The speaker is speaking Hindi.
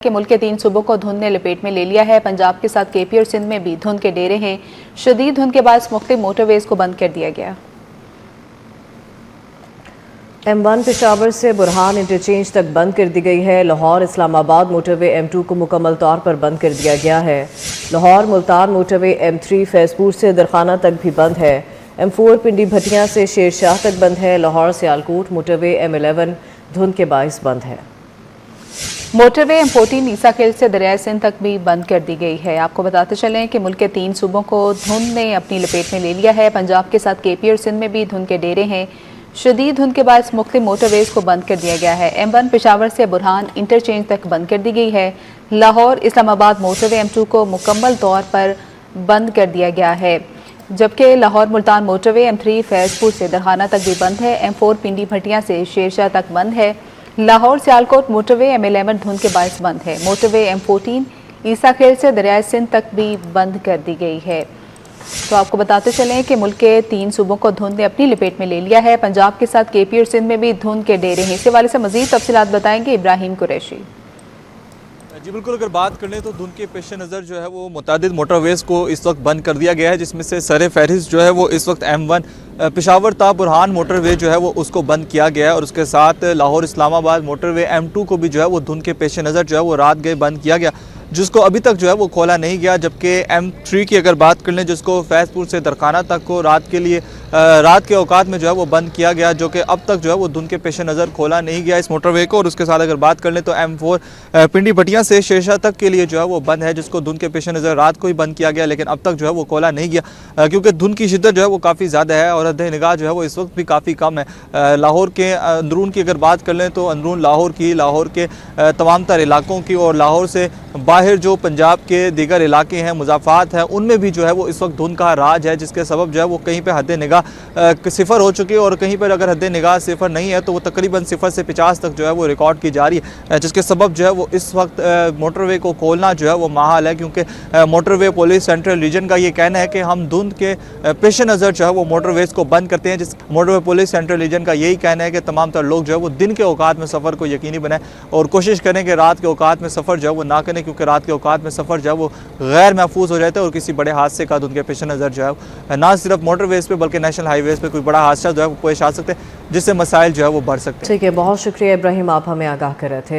कि मुल्क के 3 सूबों को धुंध ने लपेट में ले लिया है। पंजाब के साथ केपी और सिंध में भी धुंध के डेरे हैं। शदीद धुंध के बाद मुख्तलिफ मोटरवेज को बंद कर दिया गया। M1 पेशावर से बुरहान इंटरचेंज तक बंद कर दी गई है। लाहौर इस्लामाबाद मोटरवे M2 को मुकम्मल तौर पर बंद कर दिया गया है। लाहौर मुल्तान मोटरवे M3 फैजपुर से दरखाना तक भी बंद है। M4 पिंडी भटियां से शेरशाह तक बंद है। लाहौर सियालकोट मोटरवे M11 धुंध के बाइस बंद है। मोटरवे M14 ईसा खेल से दरियाए सिंध तक भी बंद कर दी गई है। आपको बताते चलें कि मुल्क के 3 सूबों को धुंध ने अपनी लपेट में ले लिया है। पंजाब के साथ केपी और सिंध में भी धुंध के डेरे हैं। शदीद धुंध के बाद मुख्तलिफ मोटरवेज को बंद कर दिया गया है। M1 पेशावर से बुरहान इंटरचेंज तक बंद कर दी गई है। लाहौर इस्लामाबाद मोटरवे M2 को मुकम्मल तौर पर बंद कर दिया गया है, जबकि लाहौर मुल्तान मोटरवे M3 फैजपुर से दरखाना तक भी बंद है। M4 पिंडी भटियां से शेरशाह तक बंद है। लाहौर सियालकोट मोटरवे M11 धुंध के बायस बंद है। मोटरवे M14 ईसा खेल से दरियाए सिंध तक भी बंद कर दी गई है। तो आपको बताते चलें कि मुल्क के 3 सूबों को धुंध ने अपनी लपेट में ले लिया है। पंजाब के साथ केपी और सिंध में भी धुंध के डेरे हैं। इस हवाले से मजीद तफसीलात बताएंगे इब्राहिम कुरैशी। जी बिल्कुल, अगर बात कर लें तो धुंध के पेश नज़र जो है वो मुतादिद मोटरवेज़ को इस वक्त बंद कर दिया गया है, जिसमें से सर फहरिस्त जो है वो इस वक्त M1 पेशावर ता बुरहान मोटरवे जो है वो उसको बंद किया गया है और उसके साथ लाहौर इस्लामाबाद मोटरवे M2 को भी जो है वो धुंध के पेश नज़र जो है वो रात गए बंद किया गया, जिसको अभी तक जो है वो खोला नहीं गया। जबकि M3 की अगर बात कर लें, जिसको फैजपुर से दरखाना तक को रात के औकात में जो है वो बंद किया गया, जो कि अब तक जो है वो धुंध के पेश नज़र खोला नहीं गया इस मोटरवे को। और उसके साथ अगर बात कर लें तो M4 पिंडी भटियां से शेरशाह तक के लिए जो है वो बंद है, जिसको धुंध के पेश नज़र रात को ही बंद किया गया, लेकिन अब तक जो है वो खोला नहीं गया क्योंकि धुंध की शिद्दत जो है वो काफ़ी ज़्यादा है और हद निगाह जो है वो इस वक्त भी काफ़ी कम है। लाहौर के अंदरून की अगर बात कर लें तो अंदरून लाहौर के तमाम तर इलाकों की और लाहौर से बाहर जो पंजाब के दीगर इलाके हैं, मुज़ाफ़ात हैं, उनमें भी जो है वो इस वक्त धुंध का राज है, जिसके सबब जो है वो कहीं पे हद निगाह सिफर हो चुकी है और कहीं पर अगर हद निगाह सिफर नहीं है तो वो तकरीबन 0 से 50 तक जो है वो रिकॉर्ड की जा रही है, जिसके सबब जो है वो इस वक्त मोटरवे को खोलना जो है वो महाल है। क्योंकि मोटरवे पुलिस सेंट्रल रीजन का ये कहना है कि हम धुंध के पेश नज़र जो है वो मोटरवेज़ को बंद करते हैं। जिस मोटरवे पुलिस सेंट्रल रीजन का यही कहना है कि तमाम तर लोग जो है वो दिन के औकात में सफ़र को यकीनी बनाएं और कोशिश करें कि रात के औकात में सफ़र जो है वो ना करें, क्योंकि रात के औकात में सफ़र जो है वो गैर महफूज हो जाता है और किसी बड़े हादसे का धुंध के पेश नज़र जो है ना सिर्फ मोटरवेज़ पे बल्कि नेशनल हाईवेज़ पे कोई बड़ा हादसा जो है वो पेश आ सकते हैं, जिससे मसाइल जो है वो बढ़ सकते हैं। ठीक है, बहुत शुक्रिया इब्राहिम, आप हमें आगाह कर रहे थे।